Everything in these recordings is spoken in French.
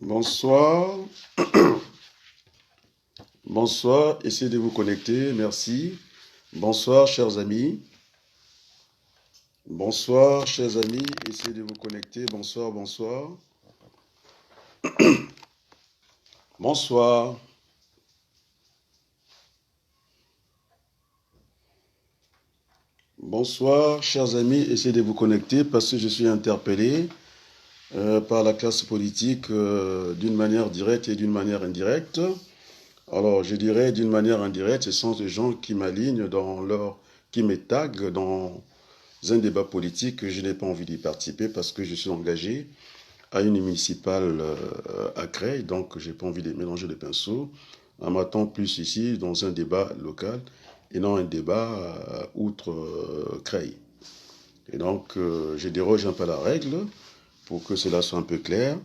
Bonsoir, bonsoir, essayez de vous connecter, merci. Bonsoir, chers amis. Bonsoir, chers amis, essayez de vous connecter. Bonsoir, bonsoir. Bonsoir. Bonsoir, chers amis, essayez de vous connecter parce que je suis interpellé par la classe politique d'une manière directe et d'une manière indirecte. Alors, je dirais d'une manière indirecte, ce sont des gens qui m'alignent qui me taguent dans un débat politique que je n'ai pas envie d'y participer parce que je suis engagé à une municipale à Creil, donc j'ai pas envie de mélanger les pinceaux. On m'attend plus ici dans un débat local et non un débat outre Creil. Et donc je déroge un peu à la règle pour que cela soit un peu clair.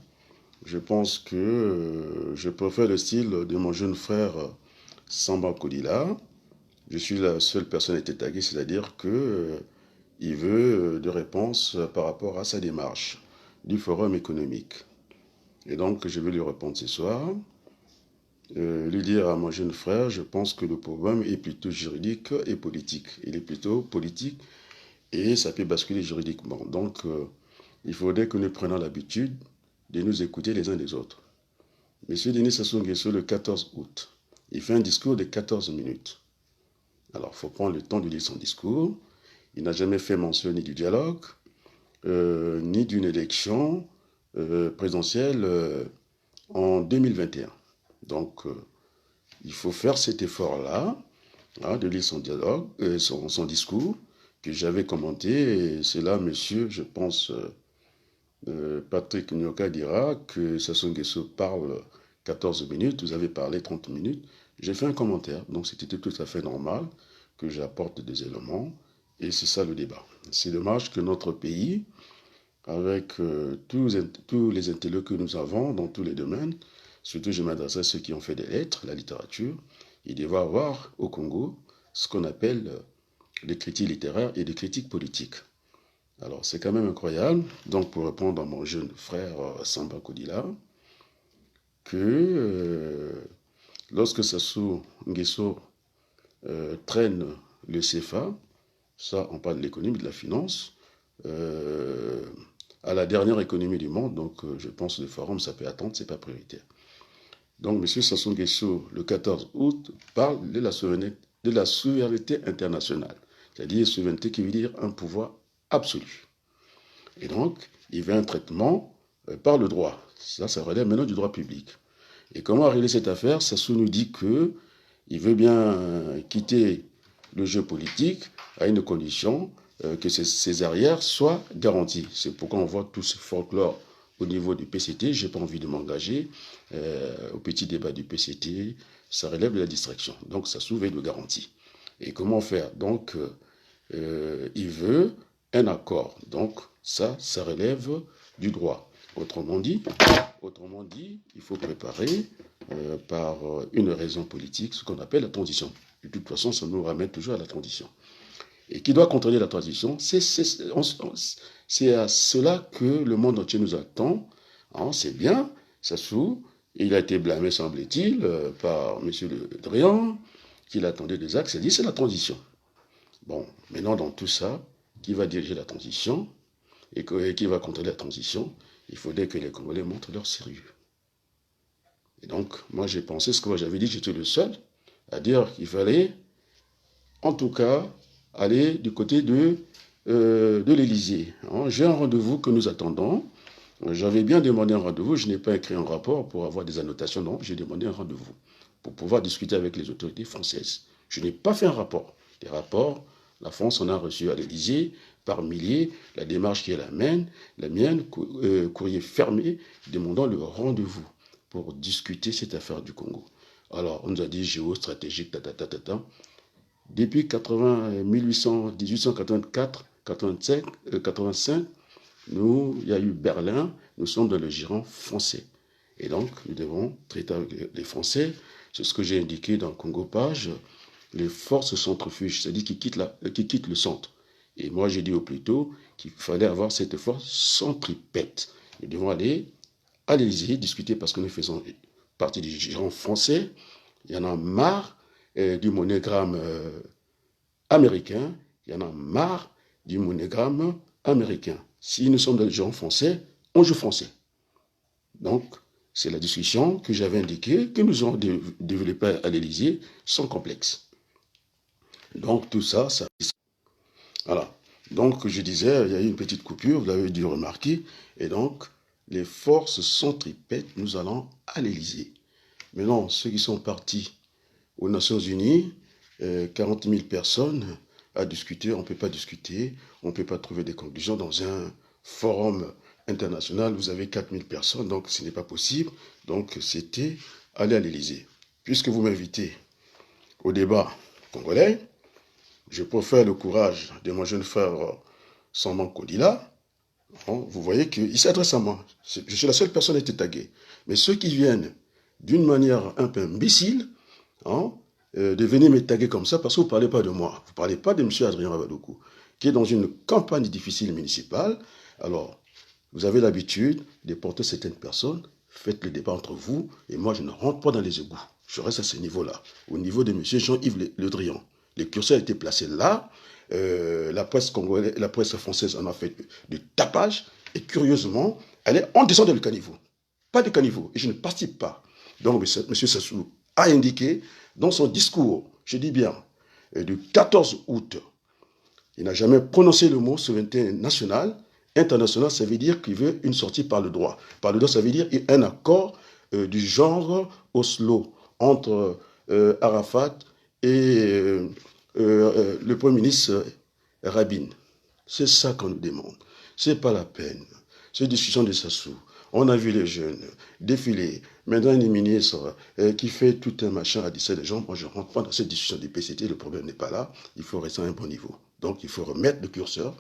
Je pense que je préfère le style de mon jeune frère Samba Kodila. Je suis la seule personne à être taguée, c'est-à-dire que il veut de réponses par rapport à sa démarche du forum économique. Et donc, je vais lui répondre ce soir, lui dire à mon jeune frère, je pense que le problème est plutôt juridique et politique. Il est plutôt politique et ça peut basculer juridiquement. Donc, il faudrait que nous prenions l'habitude de nous écouter les uns des autres. Monsieur Denis Sassou Nguesso, le 14 août, il fait un discours de 14 minutes. Alors, il faut prendre le temps de lire son discours. Il n'a jamais fait mention ni du dialogue, ni d'une élection présidentielle en 2021. Donc, il faut faire cet effort-là, hein, de lire son dialogue, son discours, que j'avais commenté. Et c'est là, monsieur, je pense, Patrick Nyoka dira que Sassou Nguesso parle 14 minutes, vous avez parlé 30 minutes. J'ai fait un commentaire, donc c'était tout à fait normal que j'apporte des éléments. Et c'est ça le débat. C'est dommage que notre pays, avec tous les intellectuels que nous avons dans tous les domaines, surtout je m'adresse à ceux qui ont fait des lettres, la littérature, il devrait avoir au Congo ce qu'on appelle des critiques littéraires et des critiques politiques. Alors c'est quand même incroyable, donc pour répondre à mon jeune frère Samba Kodila, que lorsque Sassou Nguesso traîne le CFA, ça on parle de l'économie, de la finance, à la dernière économie du monde, donc je pense que le forum, ça peut attendre, c'est pas prioritaire. Donc M. Sassou Nguesso, le 14 août, parle de la souveraineté internationale, c'est-à-dire souveraineté qui veut dire un pouvoir absolu. Et donc, il veut un traitement par le droit. Ça relève maintenant du droit public. Et comment régler cette affaire? Sassou nous dit qu'il veut bien quitter le jeu politique à une condition que ses arrières soient garanties. C'est pourquoi on voit tout ce folklore au niveau du PCT. Je n'ai pas envie de m'engager au petit débat du PCT. Ça relève de la distraction. Donc ça soulève de garanties. Et comment faire? Donc il veut un accord. Donc ça relève du droit. Autrement dit, il faut préparer par une raison politique ce qu'on appelle la transition. De toute façon, ça nous ramène toujours à la transition. Et qui doit contrôler la transition, c'est à cela que le monde entier nous attend. Hein, c'est bien, Sassou, il a été blâmé, semble-t-il, par M. Le Drian, qu'il attendait des actes, il dit c'est la transition. Bon, maintenant dans tout ça, qui va diriger la transition et qui va contrôler la transition, il faudrait que les Congolais montrent leur sérieux. Et donc, moi j'ai pensé ce que moi j'avais dit, j'étais le seul à dire qu'il fallait, en tout cas, aller du côté de l'Élysée. Hein, j'ai un rendez-vous que nous attendons. J'avais bien demandé un rendez-vous, je n'ai pas écrit un rapport pour avoir des annotations, non, j'ai demandé un rendez-vous pour pouvoir discuter avec les autorités françaises. Je n'ai pas fait un rapport. Les rapports, la France en a reçu à l'Élysée par milliers, la démarche qui est la mienne, courrier fermé, demandant le rendez-vous pour discuter cette affaire du Congo. Alors, on nous a dit géostratégique, Depuis 1884, 85, il y a eu Berlin, nous sommes dans le giron français. Et donc, nous devons traiter avec les Français. C'est ce que j'ai indiqué dans Congo Page, les forces centrifuges, c'est-à-dire qui quittent le centre. Et moi, j'ai dit au plus tôt qu'il fallait avoir cette force centripète. Nous devons aller à l'Élysée discuter parce que nous faisons partie des gérants français. Il y en a marre du monogramme américain. Il y en a marre du monogramme américain. Si nous sommes des gérants français, on joue français. Donc, c'est la discussion que j'avais indiquée, que nous avons développée à l'Élysée sans complexe. Donc, tout ça, ça... Voilà. Donc, je disais, il y a eu une petite coupure, vous l'avez dû remarquer. Et donc, les forces centripètes, nous allons à l'Élysée. Maintenant, ceux qui sont partis aux Nations Unies, 40 000 personnes à discuter, on ne peut pas discuter, on ne peut pas trouver des conclusions dans un forum international. Vous avez 4 000 personnes, donc ce n'est pas possible. Donc, c'était aller à l'Élysée. Puisque vous m'invitez au débat congolais, je préfère le courage de mon jeune frère Samban Kodila. Vous voyez qu'il s'adresse à moi. Je suis la seule personne à être taguée. Mais ceux qui viennent d'une manière un peu imbécile, de venir me taguer comme ça, parce que vous ne parlez pas de moi. Vous ne parlez pas de M. Adrien Rabadokou, qui est dans une campagne difficile municipale. Alors, vous avez l'habitude de porter certaines personnes, faites le débat entre vous, et moi, je ne rentre pas dans les égouts. Je reste à ce niveau-là, au niveau de M. Jean-Yves Le Drian. Le curseur a été placé là. La presse congolaise, la presse française en a fait du tapage. Et curieusement, on descend dans le caniveau. Pas de caniveau. Et je ne participe pas. Donc, M. Sassou a indiqué dans son discours, je dis bien, du 14 août, il n'a jamais prononcé le mot souveraineté nationale. International, ça veut dire qu'il veut une sortie par le droit. Par le droit, ça veut dire un accord du genre Oslo entre Arafat et le Premier ministre Rabin. C'est ça qu'on nous demande. Ce n'est pas la peine. C'est une discussion de Sassou. On a vu les jeunes défiler. Maintenant, il y a un ministre qui fait tout un machin à 17 gens. Moi, je ne rentre pas dans cette discussion des PCT. Le problème n'est pas là. Il faut rester à un bon niveau. Donc, il faut remettre le curseur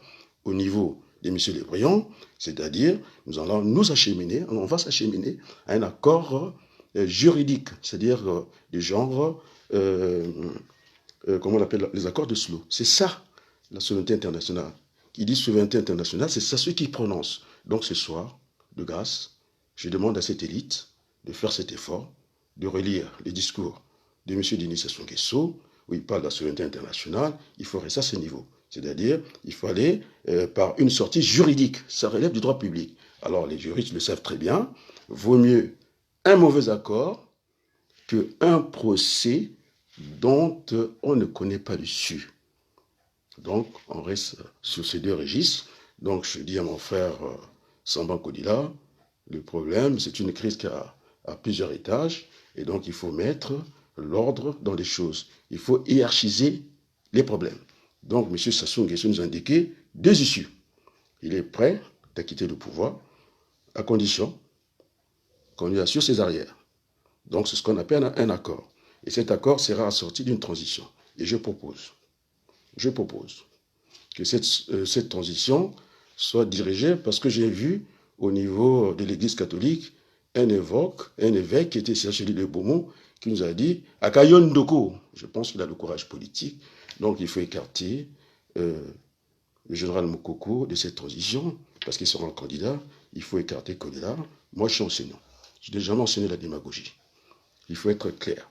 au niveau de M. Lebrion, c'est-à-dire, nous allons nous acheminer, on va s'acheminer à un accord juridique, c'est-à-dire du genre, comment on appelle, les accords de Oslo. C'est ça, la souveraineté internationale. Qui dit souveraineté internationale, c'est ça ceux qui prononcent. Donc, ce soir, de grâce, je demande à cette élite de faire cet effort, de relire les discours de M. Denis Sassou Nguesso, où il parle de la souveraineté internationale. Il faut rester à ce niveau. C'est-à-dire, il faut aller par une sortie juridique. Ça relève du droit public. Alors, les juristes le savent très bien. Vaut mieux un mauvais accord qu'un procès dont on ne connaît pas l'issue. Donc, on reste sur ces deux registres. Donc, je dis à mon frère Samban Kodila, le problème, c'est une crise qui a plusieurs étages. Et donc, il faut mettre l'ordre dans les choses. Il faut hiérarchiser les problèmes. Donc, M. Sassou Nguesso nous a indiqué deux issues. Il est prêt à quitter le pouvoir à condition qu'on lui assure ses arrières. Donc, c'est ce qu'on appelle un accord. Et cet accord sera assorti d'une transition. Et je propose que cette transition soit dirigée, parce que j'ai vu au niveau de l'Église catholique un évêque qui était Serge-Louis de Beaumont, qui nous a dit « Akayon Ndoko ». Je pense qu'il a le courage politique. Donc, il faut écarter le général Mokoko de cette transition, parce qu'il sera un candidat. Il faut écarter Kodila. Moi, je suis enseignant. J'ai déjà enseigné la démagogie. Il faut être clair.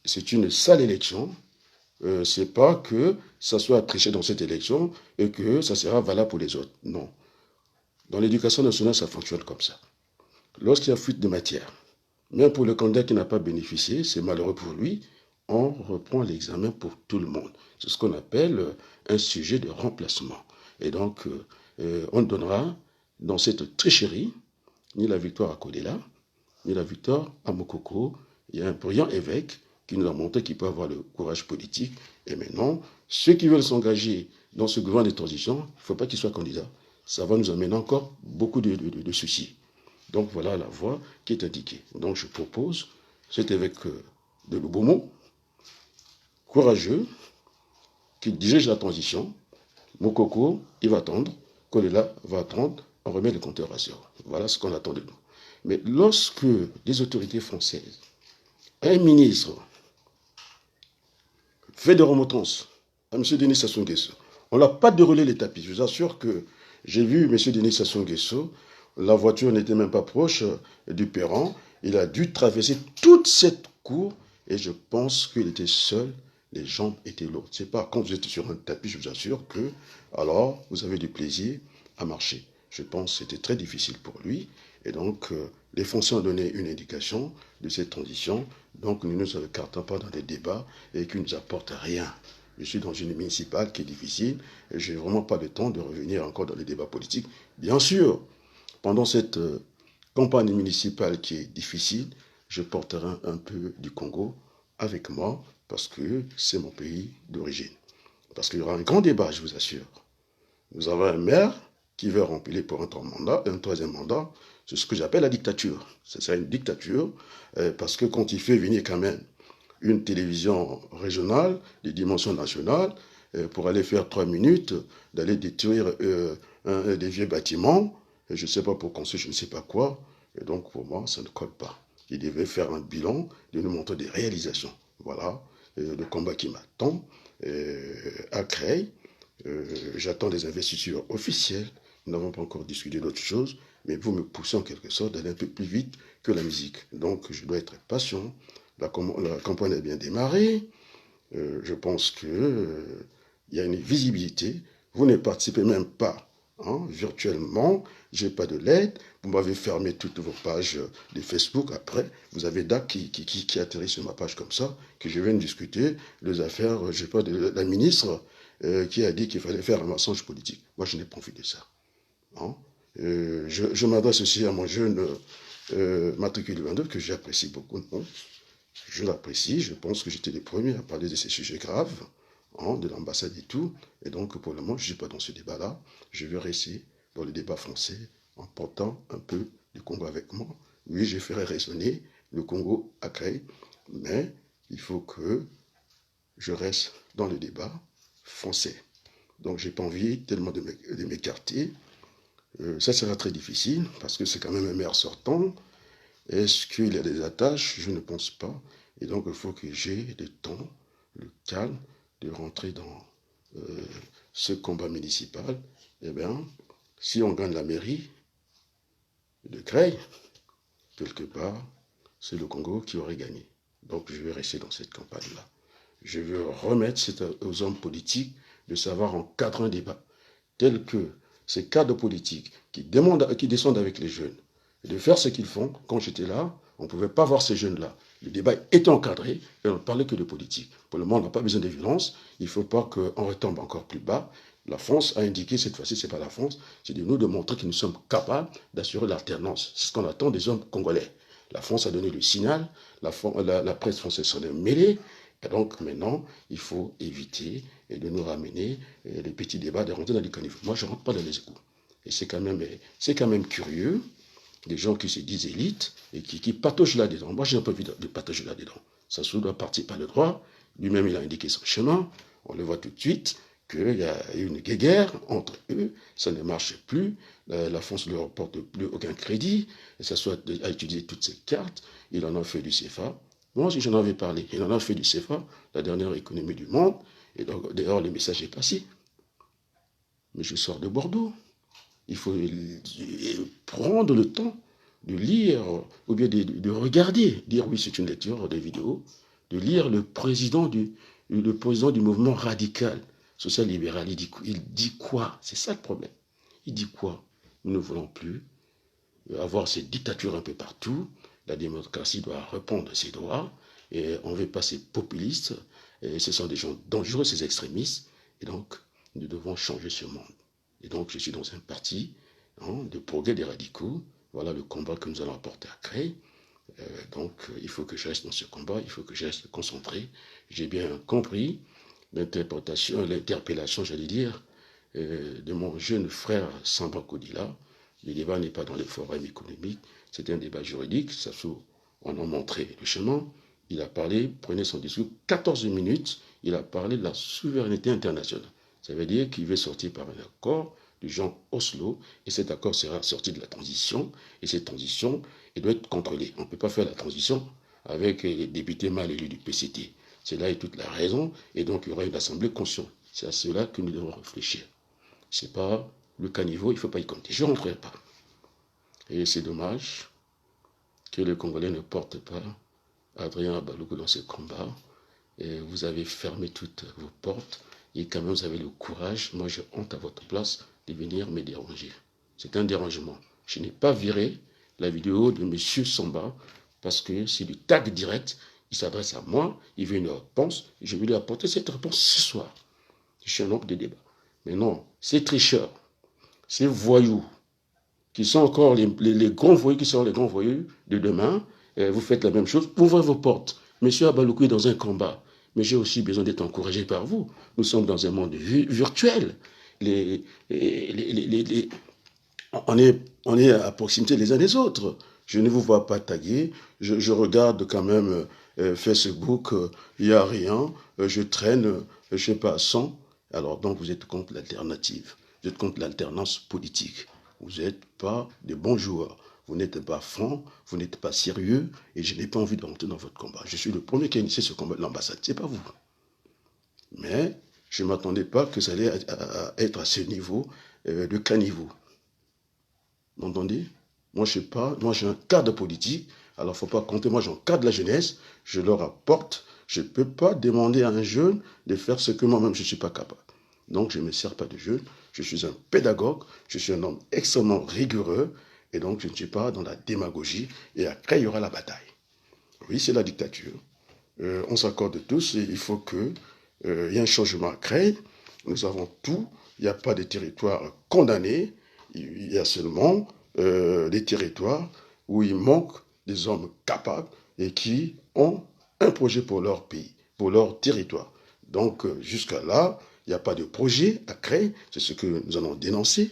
C'est une sale élection. C'est pas que ça soit triché dans cette élection et que ça sera valable pour les autres. Non. Dans l'éducation nationale, ça fonctionne comme ça. Lorsqu'il y a fuite de matière, même pour le candidat qui n'a pas bénéficié, c'est malheureux pour lui, on reprend l'examen pour tout le monde. C'est ce qu'on appelle un sujet de remplacement. Et donc, on ne donnera dans cette tricherie ni la victoire à Kodila, ni la victoire à Mokoko. Il y a un brillant évêque qui nous a montré qu'il peut avoir le courage politique. Et maintenant, ceux qui veulent s'engager dans ce gouvernement de transition, il ne faut pas qu'ils soient candidats. Ça va nous amener encore beaucoup de soucis. Donc voilà la voie qui est indiquée. Donc je propose cet évêque de Lubomo, courageux, qui dirige la transition. Mokoko, il va attendre. Kodila va attendre. On remet le compteur à zéro. Voilà ce qu'on attend de nous. Mais lorsque les autorités françaises, un ministre fait des remontrances à M. Denis Sassou Nguesso, on ne l'a pas déroulé les tapis. Je vous assure que j'ai vu M. Denis Sassou Nguesso La voiture n'était même pas proche du perron. Il a dû traverser toute cette cour et je pense qu'il était seul. Les jambes étaient lourdes. C'est pas quand vous êtes sur un tapis, je vous assure que alors vous avez du plaisir à marcher. Je pense que c'était très difficile pour lui. Et donc, les Français ont donné une indication de cette transition. Donc, nous ne nous écartons pas dans des débats et qui ne nous apportent rien. Je suis dans une municipale qui est difficile et je n'ai vraiment pas le temps de revenir encore dans les débats politiques. Bien sûr, pendant cette campagne municipale qui est difficile, je porterai un peu du Congo avec moi parce que c'est mon pays d'origine. Parce qu'il y aura un grand débat, je vous assure. Nous avons un maire qui veut remplir pour un troisième mandat. C'est ce que j'appelle la dictature. C'est ça une dictature parce que quand il fait venir quand même une télévision régionale, de dimension nationale, pour aller faire 3 minutes, d'aller détruire des vieux bâtiments, je ne sais pas pour construire je ne sais pas quoi, et donc pour moi, ça ne colle pas. Il devait faire un bilan, de nous montrer des réalisations. Voilà le combat qui m'attend à Creil. J'attends des investitures officielles. Nous n'avons pas encore discuté d'autres choses, mais vous me poussez en quelque sorte d'aller un peu plus vite que la musique. Donc je dois être patient. La campagne a bien démarré. Je pense qu'il y a une visibilité. Vous ne participez même pas virtuellement. Je n'ai pas de l'aide. Vous m'avez fermé toutes vos pages de Facebook. Après, vous avez DAC qui atterrit sur ma page comme ça, que je viens de discuter les affaires, je sais pas, de la ministre qui a dit qu'il fallait faire un mensonge politique. Moi, je n'ai pas envie de ça. Je m'adresse aussi à mon jeune matricule 22 que j'apprécie beaucoup. Je l'apprécie, je pense que j'étais le premier à parler de ces sujets graves, de l'ambassade et tout. Et donc, pour le moment, je ne suis pas dans ce débat-là. Je vais rester dans le débat français en portant un peu du Congo avec moi. Oui, je ferai résonner le Congo à Creil, mais il faut que je reste dans le débat français. Donc, je n'ai pas envie tellement de m'écarter. Ça sera très difficile parce que c'est quand même un maire sortant. Est-ce qu'il y a des attaches? Je ne pense pas. Et donc, il faut que j'ai le temps, le calme de rentrer dans ce combat municipal. Eh bien, si on gagne la mairie de Creil, quelque part, c'est le Congo qui aurait gagné. Donc, je vais rester dans cette campagne-là. Je veux remettre aux hommes politiques de savoir encadrer un débat tel que ces cadres politiques qui descendent avec les jeunes, et de faire ce qu'ils font. Quand j'étais là, on ne pouvait pas voir ces jeunes-là. Le débat était encadré et on ne parlait que de politique. Pour le moment, on n'a pas besoin de violence. Il ne faut pas qu'on retombe encore plus bas. La France a indiqué, cette fois-ci, ce n'est pas la France, c'est de nous de montrer que nous sommes capables d'assurer l'alternance. C'est ce qu'on attend des hommes congolais. La France a donné le signal, la presse française s'en est mêlée, et donc maintenant, il faut éviter de nous ramener les petits débats, de rentrer dans les caniveaux. Moi, je ne rentre pas dans les égouts. Et c'est quand même curieux, des gens qui se disent élites et qui patauchent là-dedans. Moi, je n'ai pas envie de patauger là-dedans. Ça se doit partir par le droit. Lui-même, il a indiqué son chemin. On le voit tout de suite qu'il y a une guéguerre entre eux. Ça ne marche plus. La France ne leur porte plus aucun crédit. Et ça soit à utiliser toutes ces cartes. Il en a fait du CFA. Moi aussi, j'en avais parlé. Il en a fait du CFA, la dernière économie du monde. Et donc, d'ailleurs, le message est passé. Mais je sors de Bordeaux. Il faut prendre le temps de lire, ou bien de regarder, dire oui, c'est une lecture de vidéo, de lire le président du mouvement radical, social-libéral. Il dit quoi? C'est ça le problème. Il dit quoi? Nous ne voulons plus avoir cette dictature un peu partout. La démocratie doit répondre à ses droits. Et on ne veut pas ces populistes. Et ce sont des gens dangereux, ces extrémistes. Et donc, nous devons changer ce monde. Et donc, je suis dans un parti de progrès des radicaux. Voilà le combat que nous allons apporter à Creil. Donc, il faut que je reste dans ce combat. Il faut que je reste concentré. J'ai bien compris l'interpellation, j'allais dire, de mon jeune frère Samba Kodila. Le débat n'est pas dans les forums économiques. C'est un débat juridique. On a montré le chemin. Il a parlé, prenez son discours, 14 minutes, il a parlé de la souveraineté internationale. Ça veut dire qu'il veut sortir par un accord du genre Oslo, et cet accord sera sorti de la transition, et cette transition, elle doit être contrôlée. On ne peut pas faire la transition avec les députés mal élus du PCT. C'est là est toute la raison, et donc il y aura une assemblée consciente. C'est à cela que nous devons réfléchir. Ce n'est pas le caniveau, il ne faut pas y compter. Je ne rentrerai pas. Et c'est dommage que les Congolais ne portent pas Adrien Abaloukou dans ce combat. Et vous avez fermé toutes vos portes et quand même vous avez le courage, moi j'ai honte à votre place, de venir me déranger. C'est un dérangement. Je n'ai pas viré la vidéo de M. Samba parce que c'est du tag direct. Il s'adresse à moi, il veut une réponse, je vais lui apporter cette réponse ce soir. Je suis un homme de débat. Mais non, ces tricheurs, ces voyous, qui sont encore les grands voyous, qui seront les grands voyous de demain, vous faites la même chose, ouvrez vos portes. Monsieur Abaloukou est dans un combat, mais j'ai aussi besoin d'être encouragé par vous. Nous sommes dans un monde virtuel. On est à proximité les uns des autres. Je ne vous vois pas taguer. Je regarde quand même Facebook, il n'y a rien. Je traîne, je ne sais pas, à 100. Alors donc vous êtes contre l'alternative. Vous êtes contre l'alternance politique. Vous n'êtes pas des bons joueurs. Vous n'êtes pas francs, vous n'êtes pas sérieux, et je n'ai pas envie de rentrer dans votre combat. Je suis le premier qui a initié ce combat de l'ambassade, ce n'est pas vous. Mais je ne m'attendais pas que ça allait être à ce niveau de caniveau. Vous m'entendez? Moi, je sais pas, moi j'ai un cadre politique, alors il ne faut pas compter, moi j'encadre la jeunesse, je leur apporte, je ne peux pas demander à un jeune de faire ce que moi-même je ne suis pas capable. Donc je ne me sers pas de jeune, je suis un pédagogue, je suis un homme extrêmement rigoureux, et donc je ne suis pas dans la démagogie, et après il y aura la bataille. Oui, c'est la dictature. On s'accorde tous, et il faut qu'il y ait un changement à créer. Nous avons tout, il n'y a pas de territoire condamné, il y a seulement des territoires où il manque des hommes capables et qui ont un projet pour leur pays, pour leur territoire. Donc jusqu'à là, il n'y a pas de projet à créer, c'est ce que nous allons dénoncer.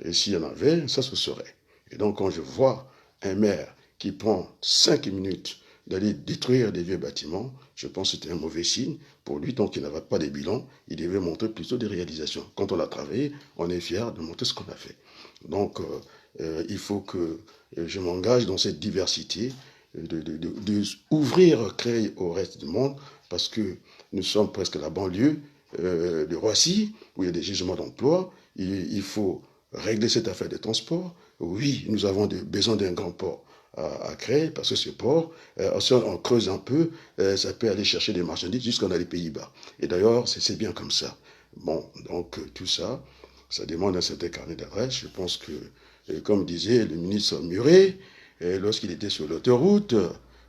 Et s'il y en avait, ça se saurait. Et donc quand je vois un maire qui prend 5 minutes d'aller détruire des vieux bâtiments, je pense que c'était un mauvais signe pour lui, donc il n'avait pas de bilan, il devait montrer plutôt des réalisations. Quand on a travaillé, on est fier de montrer ce qu'on a fait. Donc il faut que je m'engage dans cette diversité, d'ouvrir Creil au reste du monde, parce que nous sommes presque la banlieue de Roissy, où il y a des jugements d'emploi, il faut régler cette affaire des transports. Oui, nous avons besoin d'un grand port à créer, parce que ce port, si on creuse un peu, ça peut aller chercher des marchandises jusqu'en les Pays-Bas. Et d'ailleurs, c'est bien comme ça. Bon, donc tout ça, ça demande un certain carnet d'adresse. Je pense que, comme disait le ministre Muret, lorsqu'il était sur l'autoroute,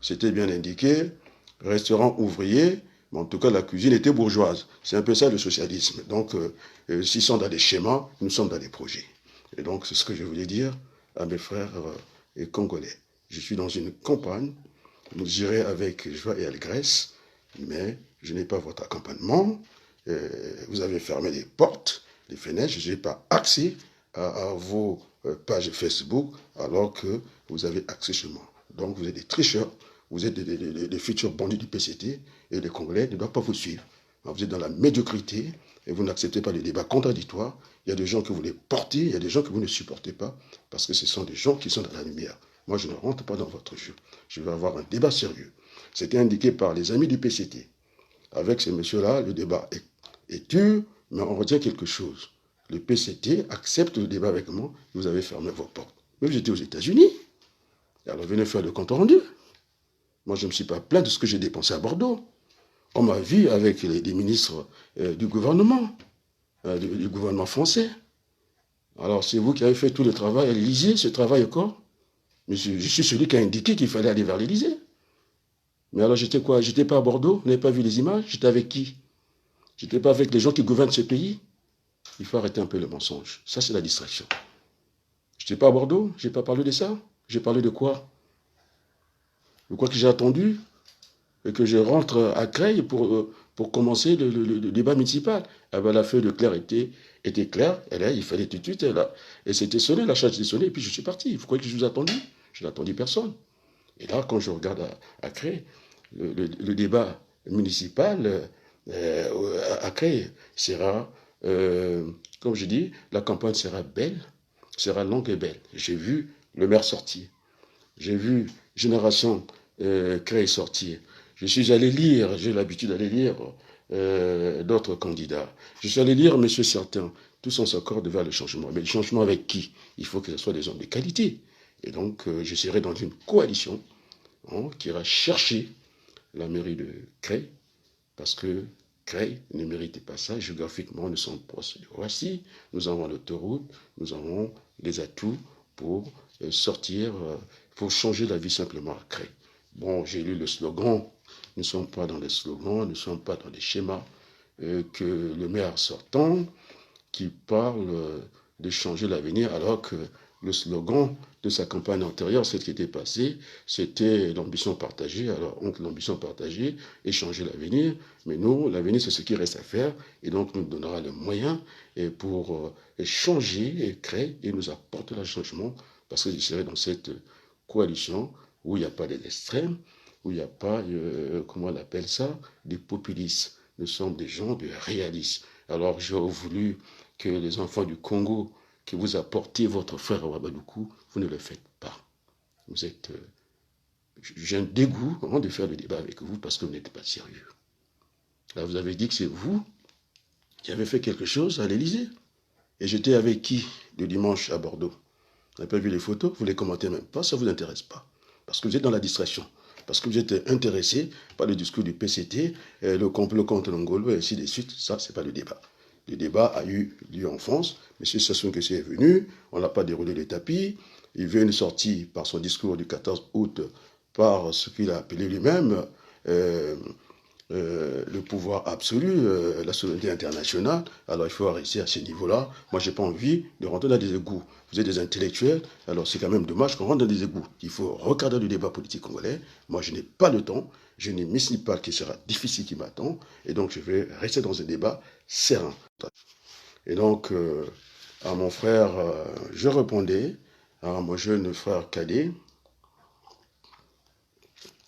c'était bien indiqué, restaurant ouvrier, mais en tout cas la cuisine était bourgeoise. C'est un peu ça le socialisme. Donc, s'ils sont dans des schémas, nous sommes dans des projets. Et donc, c'est ce que je voulais dire à mes frères congolais. Je suis dans une campagne, vous irez avec joie et allégresse, mais je n'ai pas votre accompagnement. Vous avez fermé les portes, les fenêtres, je n'ai pas accès à vos pages Facebook, alors que vous avez accès chez moi. Donc vous êtes des tricheurs, vous êtes des futurs bandits du PCT, et les Congolais ne doivent pas vous suivre. Vous êtes dans la médiocrité, et vous n'acceptez pas les débats contradictoires. Il y a des gens que vous les portez, il y a des gens que vous ne supportez pas, parce que ce sont des gens qui sont dans la lumière. Moi, je ne rentre pas dans votre jeu. Je vais avoir un débat sérieux. C'était indiqué par les amis du PCT. Avec ces messieurs-là, le débat est dur, mais on retient quelque chose. Le PCT accepte le débat avec moi, vous avez fermé vos portes. Mais vous étiez aux États-Unis. Alors venez faire le compte rendu. Moi, je ne me suis pas plaint de ce que j'ai dépensé à Bordeaux. On m'a vu avec des ministres du gouvernement français. Alors, c'est vous qui avez fait tout le travail à l'Élysée, ce travail encore. Mais je suis celui qui a indiqué qu'il fallait aller vers l'Élysée. Mais alors, j'étais quoi? J'étais pas à Bordeaux? Vous n'avez pas vu les images? J'étais avec qui? J'étais pas avec les gens qui gouvernent ce pays? Il faut arrêter un peu le mensonge. Ça, c'est la distraction. J'étais pas à Bordeaux? J'ai pas parlé de ça? J'ai parlé de quoi? De quoi que j'ai attendu? Et que je rentre à Creil pour commencer le débat municipal. Eh ben, la feuille de clair était claire, et là, il fallait tout de suite, et c'était sonné, la charge était sonnée, et puis je suis parti. Vous croyez que je vous ai attendu? Je n'ai attendu personne. Et là, quand je regarde à Creil, le débat municipal à Creil sera, comme je dis, la campagne sera belle, sera longue et belle. J'ai vu le maire sortir. J'ai vu Génération Creil sortir. Je suis allé lire, j'ai l'habitude d'aller lire d'autres candidats. Je suis allé lire M. Certain. Tous on s'accorde vers le changement. Mais le changement avec qui? Il faut que ce soit des hommes de qualité. Et donc, je serai dans une coalition qui ira chercher la mairie de Creil, parce que Creil ne méritait pas ça. Géographiquement, nous sommes proches de Roissy, nous avons l'autoroute, nous avons les atouts pour sortir, pour changer la vie simplement à Creil. Bon, j'ai lu le slogan, nous ne sommes pas dans les slogans, nous ne sommes pas dans les schémas, que le maire sortant qui parle de changer l'avenir, alors que le slogan de sa campagne antérieure, ce qui était passé, c'était l'ambition partagée. Alors, entre l'ambition partagée et changer l'avenir, mais nous, l'avenir, c'est ce qui reste à faire, et donc nous donnera le moyen pour changer et créer et nous apporter le changement, parce que je serai dans cette coalition où il n'y a pas des extrêmes, où il n'y a pas, comment on appelle ça, des populistes. Nous sommes des gens de réalistes. Alors, j'aurais voulu que les enfants du Congo, que vous apportez votre frère à Ouagadougou, vous ne le faites pas. Vous êtes... j'ai un dégoût de faire le débat avec vous parce que vous n'êtes pas sérieux. Là, vous avez dit que c'est vous qui avez fait quelque chose à l'Élysée. Et j'étais avec qui le dimanche à Bordeaux? Vous n'avez pas vu les photos? Vous ne les commentez même pas, ça ne vous intéresse pas. Parce que vous êtes dans la distraction. Parce que vous êtes intéressé par le discours du PCT, le complot contre l'Angolo, et ainsi de suite. Ça, ce n'est pas le débat. Le débat a eu lieu en France. M. Sassou Nguesso est venu. On n'a pas déroulé les tapis. Il vient de sortir par son discours du 14 août, par ce qu'il a appelé lui-même le pouvoir absolu, la souveraineté internationale. Alors il faut arrêter à ce niveau-là. Moi, je n'ai pas envie de rentrer dans des égouts. Vous êtes des intellectuels, alors c'est quand même dommage qu'on rentre dans des égouts. Il faut recadrer le débat politique congolais. Moi, je n'ai pas le temps. Je n'imagine pas qu'il sera difficile qui m'attend. Et donc, je vais rester dans un débat serein. Et donc, à mon frère, je répondais, à mon jeune frère cadet,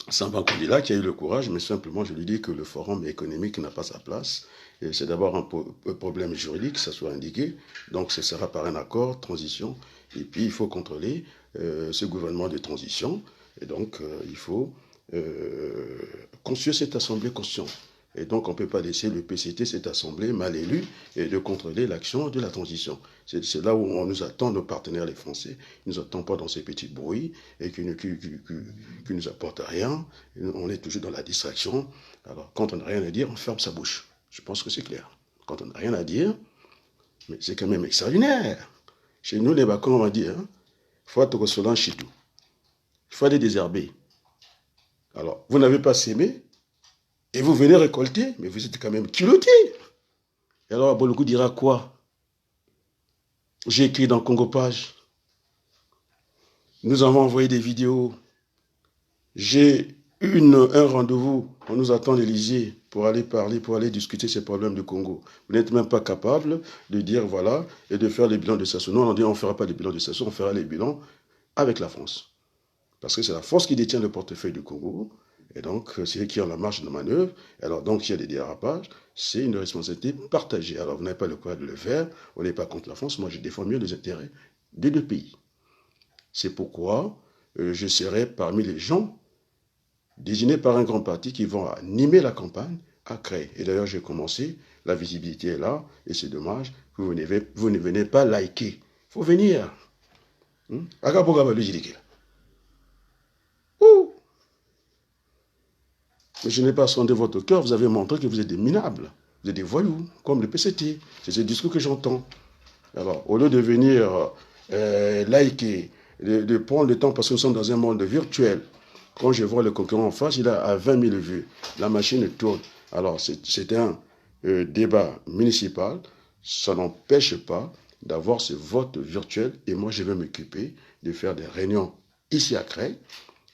Samba Koundila, qui a eu le courage, mais simplement je lui dis que le forum économique n'a pas sa place. C'est d'abord un problème juridique, ça soit indiqué. Donc ce sera par un accord, transition. Et puis il faut contrôler ce gouvernement de transition. Et donc il faut construire cette assemblée constituante. Et donc, on ne peut pas laisser le PCT, cette assemblée mal élue, et de contrôler l'action de la transition. C'est là où on nous attend, nos partenaires, les Français. Ils ne nous attendent pas dans ces petits bruits et qui ne nous apportent rien. On est toujours dans la distraction. Alors, quand on n'a rien à dire, on ferme sa bouche. Je pense que c'est clair. Quand on n'a rien à dire, mais c'est quand même extraordinaire. Chez nous, les Bacons, on va dire, il faut être solant chez tout. Il faut aller désherber. Alors, vous n'avez pas sémé, et vous venez récolter, mais vous êtes quand même culotté. Et alors, Bolokou dira quoi? J'ai écrit dans Congo Page. Nous avons envoyé des vidéos. J'ai un rendez-vous. On nous attend à l'Élysée pour aller parler, pour aller discuter ces problèmes du Congo. Vous n'êtes même pas capable de dire voilà et de faire les bilans de Sassou. Non, on dit on ne fera pas les bilans de Sassou, on fera les bilans avec la France. Parce que c'est la France qui détient le portefeuille du Congo. Et donc, c'est eux qui ont la marge de manœuvre. Alors, donc, il y a des dérapages. C'est une responsabilité partagée. Alors, vous n'avez pas le courage de le faire. On n'est pas contre la France. Moi, je défends mieux les intérêts des deux pays. C'est pourquoi je serai parmi les gens désignés par un grand parti qui vont animer la campagne à créer. Et d'ailleurs, j'ai commencé. La visibilité est là. Et c'est dommage. Vous ne venez pas liker. Il faut venir. Mais je n'ai pas sondé votre cœur, vous avez montré que vous êtes des minables, vous êtes des voyous, comme le PCT. C'est ce discours que j'entends. Alors, au lieu de venir liker, de prendre le temps, parce que nous sommes dans un monde virtuel, quand je vois le concurrent en face, il a à 20 000 vues. La machine tourne. Alors, c'est un débat municipal. Ça n'empêche pas d'avoir ce vote virtuel. Et moi, je vais m'occuper de faire des réunions ici à Creil.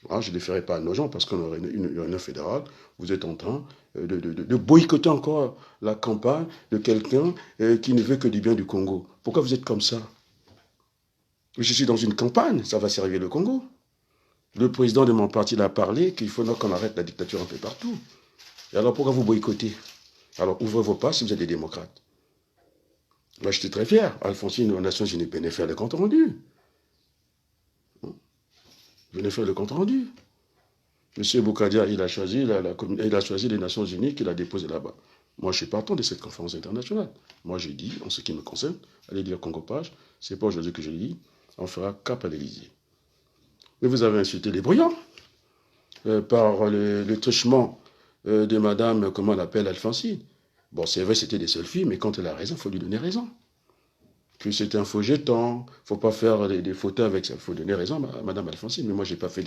Alors, je ne le ferai pas à nos gens parce qu'on aurait une réunion fédérale. Vous êtes en train de boycotter encore la campagne de quelqu'un qui ne veut que du bien du Congo. Pourquoi vous êtes comme ça? Je suis dans une campagne, ça va servir le Congo. Le président de mon parti l'a parlé qu'il faut qu'on arrête la dictature un peu partout. Et alors pourquoi vous boycottez? Alors ouvrez vos pas si vous êtes des démocrates. Moi j'étais très fier. Alphonsine aux Nations Unies venait faire le compte rendu. Venez faire le compte rendu. M. Boukadia, il a choisi les Nations Unies qu'il a déposées là-bas. Moi, je suis partant de cette conférence internationale. Moi, j'ai dit, en ce qui me concerne, allez lire Congo Page, c'est pas aujourd'hui que je le dis, on fera cap à l'Élysée. Mais vous avez insulté les bruyants par le truchement de madame, comment on l'appelle, Alphonsine. Bon, c'est vrai, c'était des seules filles, mais quand elle a raison, il faut lui donner raison. Que c'est un faux jeton, il ne faut pas faire des photos avec ça. Il faut donner raison à madame Alphonsine, mais moi, je n'ai pas fait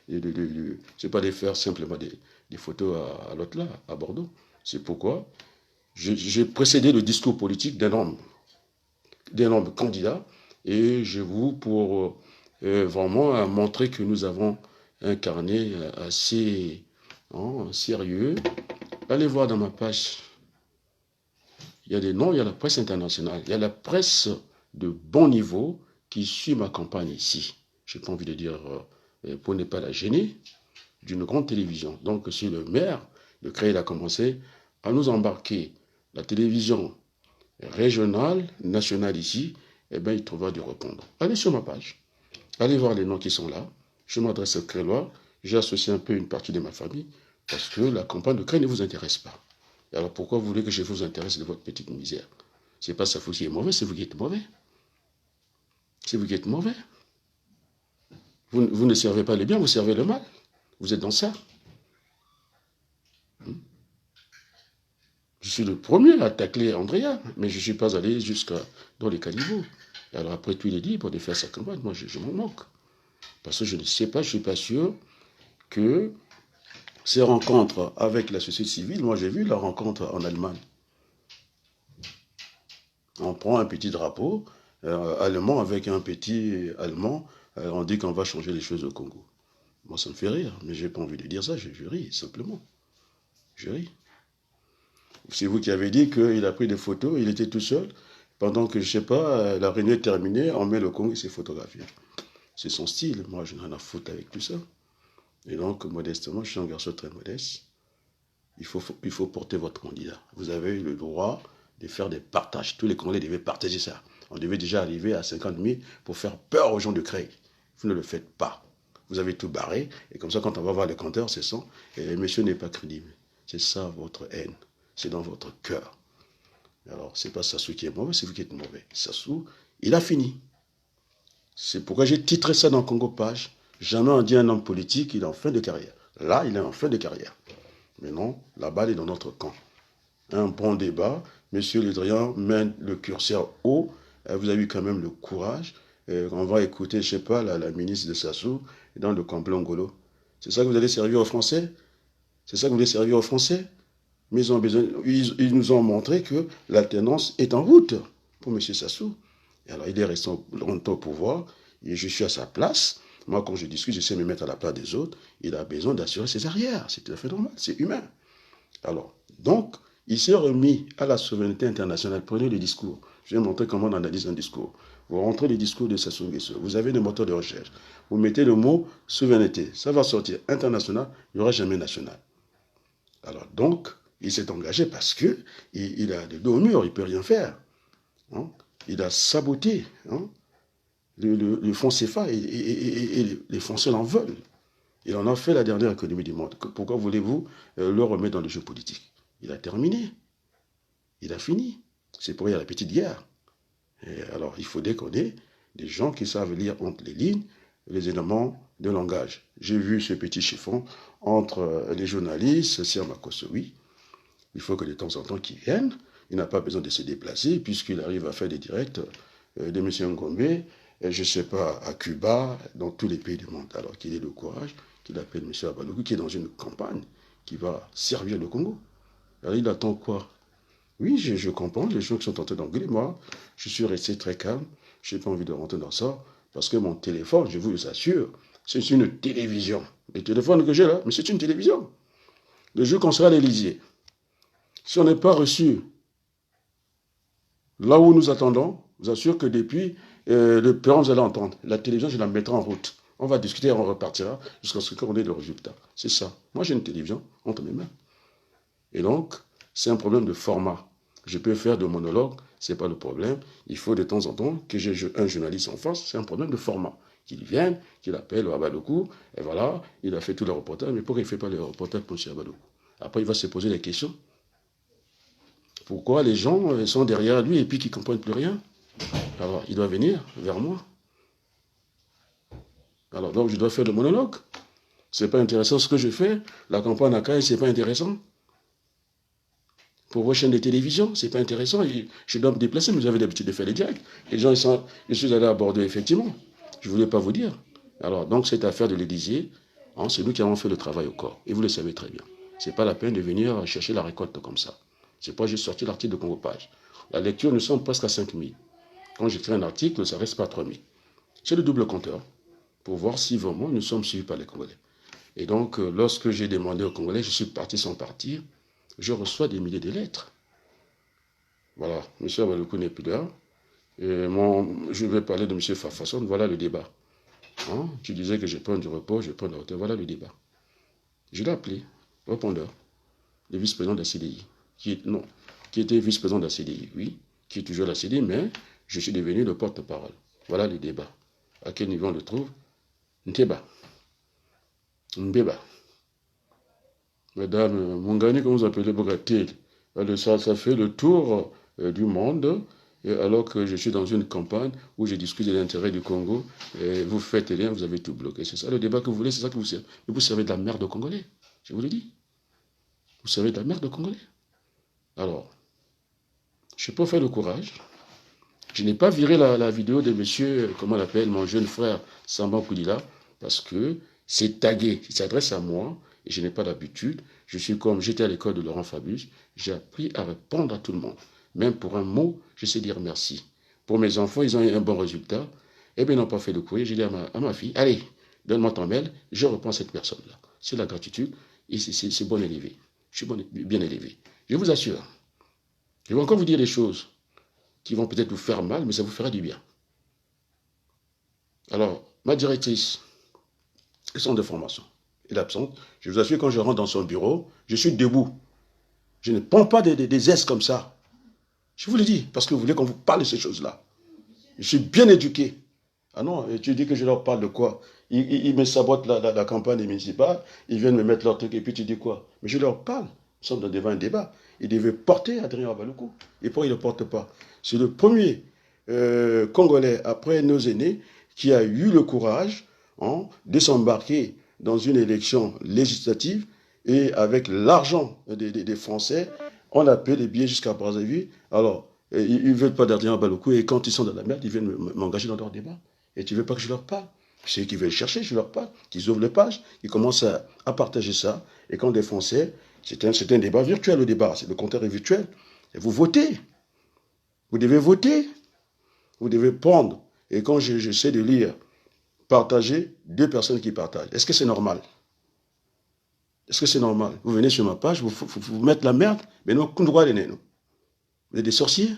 je pas les faire simplement des photos à l'autre là, à Bordeaux. C'est pourquoi j'ai précédé le discours politique d'un homme candidat, et je vous pour vraiment montrer que nous avons un carnet assez sérieux. Allez voir dans ma page, il y a des noms, il y a la presse internationale, il y a la presse de bon niveau qui suit ma campagne ici. Je n'ai pas envie de dire, pour ne pas la gêner, d'une grande télévision. Donc si le maire de Creil a commencé à nous embarquer, la télévision régionale, nationale ici, eh bien, il trouvera du répondre. Allez sur ma page, allez voir les noms qui sont là. Je m'adresse aux Crélois, j'ai associé un peu une partie de ma famille, parce que la campagne de Creil ne vous intéresse pas. Et alors pourquoi vous voulez que je vous intéresse de votre petite misère? C'est pas ça qui est mauvais, c'est vous qui êtes mauvais. C'est vous qui êtes mauvais. Vous ne servez pas le bien, vous servez le mal. Vous êtes dans ça. Je suis le premier à tacler Andrea, mais je ne suis pas allé jusqu'à dans les caniveaux. Alors après tout, il est libre de faire sa campagne. Moi, je m'en moque. Parce que je ne sais pas, je ne suis pas sûr que ces rencontres avec la société civile, moi j'ai vu la rencontre en Allemagne. On prend un petit drapeau allemand avec un petit allemand, on dit qu'on va changer les choses au Congo. Moi ça me fait rire, mais je n'ai pas envie de dire ça, je ris simplement. Je ris. C'est vous qui avez dit qu'il a pris des photos, il était tout seul, pendant que, je ne sais pas, la réunion est terminée, on met le Congo et s'est photographié. C'est son style, moi je n'en ai rien à foutre avec tout ça. Et donc, modestement, je suis un garçon très modeste. Il faut porter votre candidat. Vous avez eu le droit de faire des partages. Tous les Congolais devaient partager ça. On devait déjà arriver à 50 000 pour faire peur aux gens de Creil. Vous ne le faites pas. Vous avez tout barré. Et comme ça, quand on va voir le compteur, c'est 100. Et monsieur n'est pas crédible. C'est ça votre haine. C'est dans votre cœur. Alors, c'est pas Sassou qui est mauvais, c'est vous qui êtes mauvais. Sassou, il a fini. C'est pourquoi j'ai titré ça dans Congo Page. Jamais on dit un homme politique, il est en fin de carrière. Là, il est en fin de carrière. Mais non, la balle est dans notre camp. Un bon débat. Monsieur Le Drian mène le curseur haut. Vous avez eu quand même le courage. On va écouter, je ne sais pas, la ministre de Sassou dans le complet Ngolo. C'est ça que vous allez servir aux Français? C'est ça que vous voulez servir aux Français? Mais ils nous ont montré que l'alternance est en route pour M. Sassou. Et alors, il est resté longtemps au pouvoir, et je suis à sa place. Moi, quand je discute, je sais me mettre à la place des autres. Il a besoin d'assurer ses arrières. C'est tout à fait normal, c'est humain. Alors, donc, il s'est remis à la souveraineté internationale. Prenez le discours. Je vais montrer comment on analyse un discours. Vous rentrez le discours de Sassou Nguesso. Vous avez le moteur de recherche. Vous mettez le mot souveraineté. Ça va sortir international. Il n'y aura jamais national. Alors, donc, il s'est engagé parce qu'il a le dos au mur. Il ne peut rien faire. Hein? Il a saboté le fonds CFA et les Français l'en veulent. Il en a fait la dernière économie du monde. Pourquoi voulez-vous le remettre dans le jeu politique? Il a terminé. Il a fini. C'est pour y a la petite guerre. Et alors, il faut déconner des gens qui savent lire entre les lignes les éléments de langage. J'ai vu ce petit chiffon entre les journalistes, Sir Makosowi. Il faut que de temps en temps qu'ils viennent. Il n'a pas besoin de se déplacer puisqu'il arrive à faire des directs de M. Ngombe, je ne sais pas, à Cuba, dans tous les pays du monde. Alors qu'il ait le courage, qu'il appelle M. Abalougou, qui est dans une campagne qui va servir le Congo. Alors il attend quoi? Oui, je comprends les gens qui sont en train d'engueuler. Moi, je suis resté très calme. Je n'ai pas envie de rentrer dans ça. Parce que mon téléphone, je vous assure, c'est une télévision. Le téléphone que j'ai là, mais c'est une télévision. Le jour qu'on sera à l'Élysée, si on n'est pas reçu là où nous attendons, je vous assure que depuis le plan, vous allez entendre. La télévision, je la mettrai en route. On va discuter et on repartira jusqu'à ce qu'on ait le résultat. C'est ça. Moi, j'ai une télévision entre mes mains. Et donc, c'est un problème de format. Je peux faire de monologues, ce n'est pas le problème. Il faut de temps en temps que j'ai un journaliste en face, c'est un problème de format. Qu'il vienne, qu'il appelle Abalougou, et voilà, il a fait tout le reportage, mais pourquoi il ne fait pas le reportage pour M. Abalougou? Après, il va se poser des questions. Pourquoi les gens sont derrière lui et puis qu'ils ne comprennent plus rien? Alors, il doit venir vers moi. Alors, donc, je dois faire le monologue. Ce n'est pas intéressant ce que je fais. La campagne à Caille, ce n'est pas intéressant. Pour vos chaînes de télévision, ce n'est pas intéressant. Je dois me déplacer, mais j'avais l'habitude de faire les directs. Les gens, je suis allé à Bordeaux, effectivement. Je ne voulais pas vous dire. Alors, donc, cette affaire de l'Élysée, hein, c'est nous qui avons fait le travail au corps. Et vous le savez très bien. Ce n'est pas la peine de venir chercher la récolte comme ça. C'est pas juste sorti l'article de Congo Page. La lecture, nous sommes presque à 5000. Quand j'écris un article, ça reste pas 3000. C'est le double compteur pour voir si vraiment nous sommes suivis par les Congolais. Et donc, lorsque j'ai demandé aux Congolais, je suis parti sans partir, je reçois des milliers de lettres. Voilà, M. Abaloukou n'est plus là. Je vais parler de M. Fafasson, voilà le débat. Hein? Tu disais que je prends du repos, je prends de la hauteur, voilà le débat. Je l'ai appelé, répondeur, le vice-président de la CDI, qui était vice-président de la CDI, oui, qui est toujours la CDI, mais je suis devenu le porte-parole. Voilà le débat. À quel niveau on le trouve? Nteba. Mbeba. Madame Mungani, comme vous appelez Bogatil, ça fait le tour du monde, alors que je suis dans une campagne où je discute de l'intérêt du Congo, et vous faites rien, vous avez tout bloqué. C'est ça le débat que vous voulez, c'est ça que vous servez. Mais vous servez de la merde aux Congolais, je vous le dis. Vous servez de la merde aux Congolais. Alors, je peux faire le courage. Je n'ai pas viré la vidéo de monsieur, comment on l'appelle, mon jeune frère Samba Koudila, parce que c'est tagué, il s'adresse à moi, et je n'ai pas d'habitude. Je suis comme, j'étais à l'école de Laurent Fabius, j'ai appris à répondre à tout le monde. Même pour un mot, je sais dire merci. Pour mes enfants, ils ont eu un bon résultat. Eh bien, ils n'ont pas fait le courrier. J'ai dit à ma fille, allez, donne-moi ton mail, je reprends cette personne-là. C'est la gratitude, et c'est bon élevé. Je suis bien élevé. Je vous assure. Je vais encore vous dire des choses qui vont peut-être vous faire mal, mais ça vous fera du bien. Alors, ma directrice, le centre de formation, est absente. Je vous assure, quand je rentre dans son bureau, je suis debout. Je ne prends pas des aises comme ça. Je vous le dis, parce que vous voulez qu'on vous parle de ces choses-là. Je suis bien éduqué. Ah non, et tu dis que je leur parle de quoi? Ils me sabotent la campagne municipale, ils viennent me mettre leur truc, et puis tu dis quoi? Mais je leur parle. Nous sommes devant un débat. Ils devaient porter Adrien Abaloukou. Et pourquoi ils ne le portent pas? C'est le premier Congolais, après nos aînés, qui a eu le courage de s'embarquer dans une élection législative et avec l'argent des Français, on a payé les billets jusqu'à Brazzaville. Alors, ils ne veulent pas d'Adrien Abaloukou et quand ils sont dans la merde, ils viennent m'engager dans leur débat. Et tu ne veux pas que je leur parle? C'est eux qui veulent chercher, je leur parle. Qu'ils ouvrent les pages, qu'ils commencent à partager ça. Et quand des Français, c'est un débat virtuel au débat, le compteur est virtuel. Et vous votez. Vous devez voter. Vous devez prendre. Et quand j'essaie de lire, partager, 2 personnes qui partagent. Est-ce que c'est normal? Est-ce que c'est normal? Vous venez sur ma page, vous mettez la merde, mais nous, qu'on droit les nous. Vous êtes des sorciers?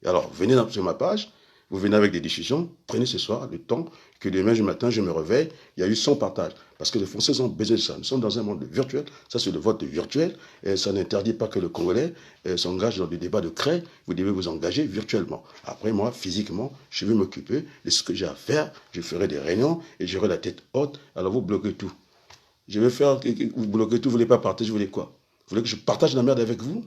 Alors, venez sur ma page, vous venez avec des discussions, prenez ce soir le temps que demain matin, je me réveille, il y a eu 100 partages. Parce que les Français ont besoin de ça. Nous sommes dans un monde virtuel, ça c'est le vote virtuel, et ça n'interdit pas que le Congolais s'engage dans des débats de craie, vous devez vous engager virtuellement. Après moi, physiquement, je vais m'occuper de ce que j'ai à faire, je ferai des réunions, et j'aurai la tête haute, alors vous bloquez tout. Je vais faire, vous bloquez tout, vous ne voulez pas partager, vous voulez quoi? Vous voulez que je partage la merde avec vous?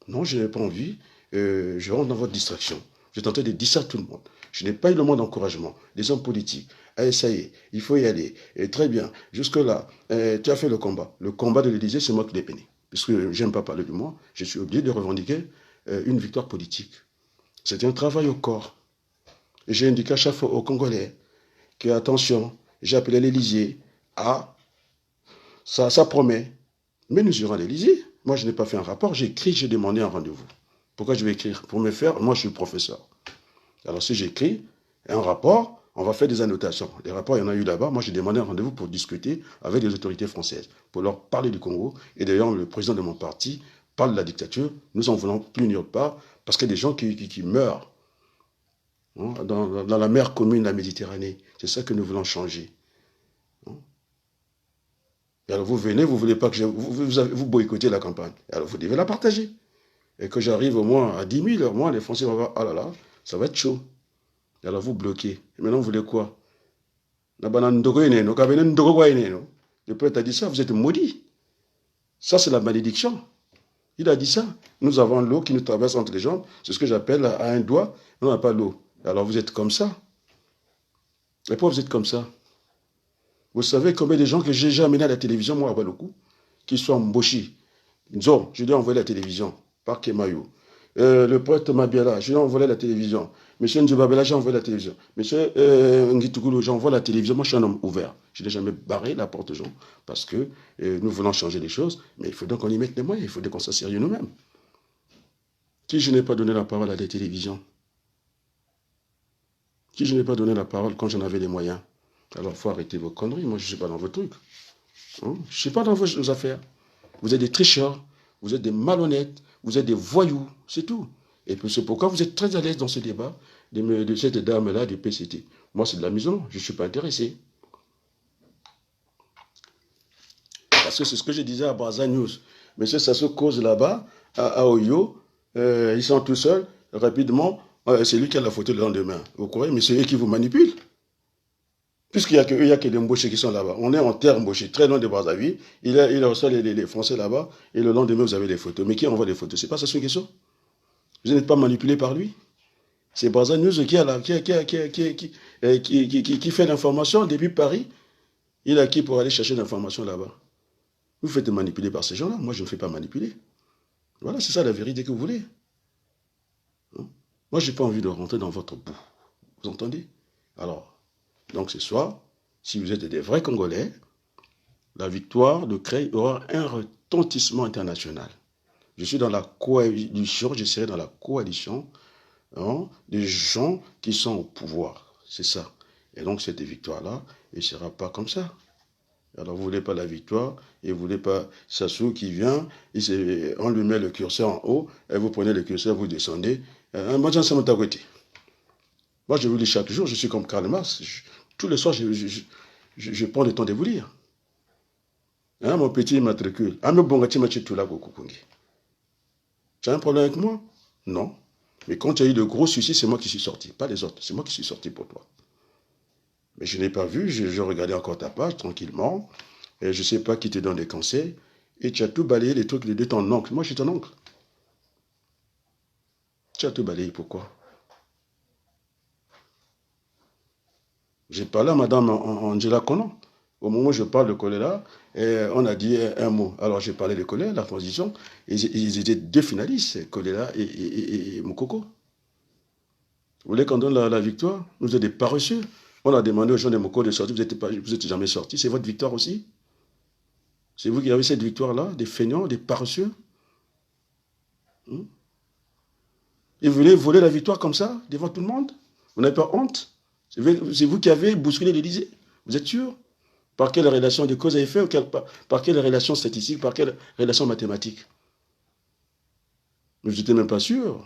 Non, je n'ai pas envie, je rentre dans votre distraction. Je tentais de distraire tout le monde. Je n'ai pas eu le moins d'encouragement. Les hommes politiques. Allez, ça y est, il faut y aller. Et très bien. Jusque-là, tu as fait le combat. Le combat de l'Élysée, c'est moi qui l'ai peiné. Puisque je n'aime pas parler de moi, je suis obligé de revendiquer une victoire politique. C'était un travail au corps. Et j'ai indiqué à chaque fois aux Congolais que, attention, j'ai appelé l'Élysée. Ah, ça promet. Mais nous irons à l'Élysée. Moi, je n'ai pas fait un rapport. J'ai écrit, j'ai demandé un rendez-vous. Pourquoi je vais écrire? Pour me faire, moi je suis professeur. Alors si j'écris un rapport, on va faire des annotations. Les rapports, il y en a eu là-bas. Moi j'ai demandé un rendez-vous pour discuter avec les autorités françaises, pour leur parler du Congo. Et d'ailleurs, le président de mon parti parle de la dictature. Nous en voulons plus nulle part, parce qu'il y a des gens qui meurent dans la mer commune, la Méditerranée. C'est ça que nous voulons changer. Et alors vous venez, vous ne voulez pas que vous boycottez la campagne. Alors vous devez la partager. Et que j'arrive au moins à 10 000, au moins les Français vont voir, ah là là, ça va être chaud. Et alors vous bloquez. Et maintenant vous voulez quoi? Le peuple a dit ça, vous êtes maudits. Ça c'est la malédiction. Il a dit ça. Nous avons l'eau qui nous traverse entre les jambes. C'est ce que j'appelle à un doigt, on n'a pas l'eau. Alors vous êtes comme ça. Et pourquoi vous êtes comme ça? Vous savez combien de gens que j'ai déjà amenés à la télévision, moi, à le coup, qui sont embauchés. Disons, je dois envoyer la télévision par Kemayo. Le poète Mabiala, je dois envoyer la télévision. Monsieur Ndjibabela, j'ai envoyé la télévision. Monsieur Ngitoukoulou, j'envoie la télévision. Moi, je suis un homme ouvert. Je n'ai jamais barré la porte aux gens parce que nous voulons changer les choses. Mais il faut donc qu'on y mette les moyens. Il faut qu'on soit sérieux nous-mêmes. Qui je n'ai pas donné la parole à la télévision? Qui je n'ai pas donné la parole quand j'en avais les moyens? Alors, il faut arrêter vos conneries. Moi, je ne suis pas dans vos trucs. Hein? Je ne suis pas dans vos affaires. Vous êtes des tricheurs, vous êtes des malhonnêtes, vous êtes des voyous, c'est tout. Et c'est pourquoi vous êtes très à l'aise dans ce débat de cette dame-là du PCT. Moi, c'est de l'amusement, je ne suis pas intéressé. Parce que c'est ce que je disais à Braza News. Monsieur, ça se cause là-bas, à Oyo, ils sont tout seuls, rapidement, c'est lui qui a la photo le lendemain. Vous croyez, mais c'est eux qui vous manipulent. Puisqu'il n'y a que des embauchés qui sont là-bas. On est en terre embauchée, très loin de Brazzaville. Il reçoit les Français là-bas, et le lendemain, vous avez des photos. Mais qui envoie des photos? C'est pas Sassou Nguesso? Vous n'êtes pas manipulé par lui? C'est Brazza News qui fait l'information depuis Paris. Il a qui pour aller chercher l'information là-bas? Vous faites manipuler par ces gens-là. Moi, je ne me fais pas manipuler. Voilà, c'est ça la vérité que vous voulez. Moi, je n'ai pas envie de rentrer dans votre boue. Vous entendez? Alors, donc ce soir, si vous êtes des vrais Congolais, la victoire de Creil aura un retentissement international. Je suis dans la coalition, je serai dans la coalition des gens qui sont au pouvoir. C'est ça. Et donc cette victoire-là, elle ne sera pas comme ça. Alors vous ne voulez pas la victoire, et vous ne voulez pas Sassou qui vient, on lui met le curseur en haut, et vous prenez le curseur, vous descendez. Moi, je vous lis chaque jour, je suis comme Karl Marx. Tous les soirs, je prends le temps de vous lire. Hein, mon petit matricule. Tu as un problème avec moi? Non. Mais quand tu as eu de gros soucis, c'est moi qui suis sorti, pas les autres. C'est moi qui suis sorti pour toi. Mais je n'ai pas vu, je regardais encore ta page tranquillement, et je ne sais pas qui te donne des conseils, et tu as tout balayé les trucs de ton oncle. Moi, je suis ton oncle. Tu as tout balayé, pourquoi? J'ai parlé à Madame Angela Conan. Au moment où je parle de choléra, on a dit un mot. Alors j'ai parlé de choléra, la transition. Ils étaient deux finalistes, choléra et Moukoko. Vous voulez qu'on donne la victoire? Vous êtes des paresseux. On a demandé aux gens de Moko de sortir, vous n'êtes jamais sortis. C'est votre victoire aussi? C'est vous qui avez cette victoire-là, des feignants, des paresseux? Et vous voulez voler la victoire comme ça, devant tout le monde? Vous n'avez pas honte? C'est vous qui avez bousculé l'Élysée? Vous êtes sûr? Par quelle relation de cause à effet, par quelle relation statistique, par quelle relation mathématique? Mais vous n'étiez même pas sûr.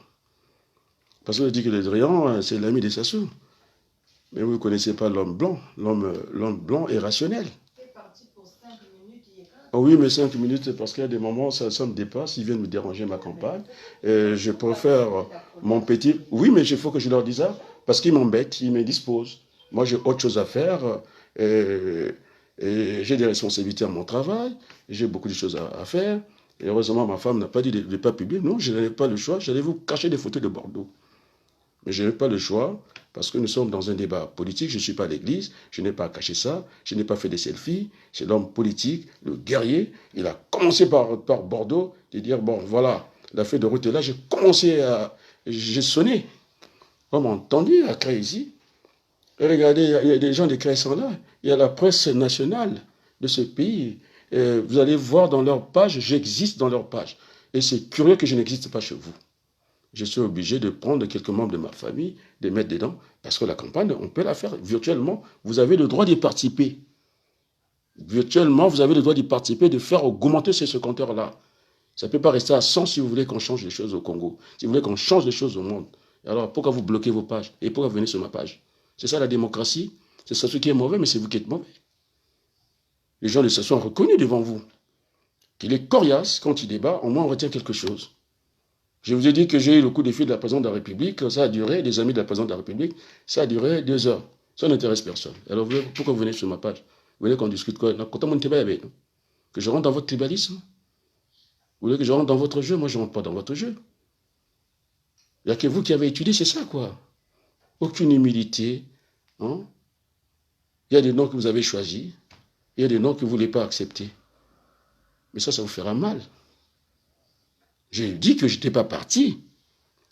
Parce que je dis que le Drian, c'est l'ami de Sassou. Mais vous ne connaissez pas l'homme blanc. L'homme blanc est rationnel. Oh oui, mais 5 minutes, parce qu'il y a des moments, ça me dépasse, ils viennent me déranger ma campagne. Je préfère mon petit... Oui, mais il faut que je leur dise ça, parce qu'ils m'embêtent, ils me disposent. Moi, j'ai autre chose à faire. Et j'ai des responsabilités à mon travail, j'ai beaucoup de choses à faire. Et heureusement, ma femme n'a pas dit de ne pas publier. Non, je n'avais pas le choix, j'allais vous cacher des photos de Bordeaux. Mais je n'ai pas le choix, parce que nous sommes dans un débat politique, je ne suis pas à l'église, je n'ai pas à cacher ça, je n'ai pas fait des selfies, c'est l'homme politique, le guerrier. Il a commencé par Bordeaux, de dire, bon, voilà, la feuille de route est là, j'ai sonné. On m'a entendu à créer ici. Et regardez, il y a des gens de Créé sont là. Il y a la presse nationale de ce pays. Vous allez voir dans leur page, j'existe dans leur page. Et c'est curieux que je n'existe pas chez vous. Je suis obligé de prendre quelques membres de ma famille, de mettre dedans, parce que la campagne, on peut la faire virtuellement. Vous avez le droit d'y participer. Virtuellement, vous avez le droit d'y participer, de faire augmenter ce compteur-là. Ça ne peut pas rester à 100 si vous voulez qu'on change les choses au Congo. Si vous voulez qu'on change les choses au monde. Alors, pourquoi vous bloquez vos pages? Et pourquoi vous venez sur ma page? C'est ça la démocratie? C'est ça ce qui est mauvais, mais c'est vous qui êtes mauvais. Les gens se sont reconnus devant vous. Qu'il est coriace quand il débat, au moins on retient quelque chose. Je vous ai dit que j'ai eu le coup de fil de la présidente de la République, ça a duré, des amis de la présidente de la République, ça a duré 2 heures. Ça n'intéresse personne. Alors pourquoi vous venez sur ma page? Vous voulez qu'on discute quoi? Que je rentre dans votre tribalisme? Vous voulez que je rentre dans votre jeu? Moi je ne rentre pas dans votre jeu. Il n'y a que vous qui avez étudié, c'est ça quoi. Aucune humilité. Hein? Il y a des noms que vous avez choisis. Il y a des noms que vous ne voulez pas accepter. Mais ça vous fera mal. J'ai dit que je n'étais pas parti.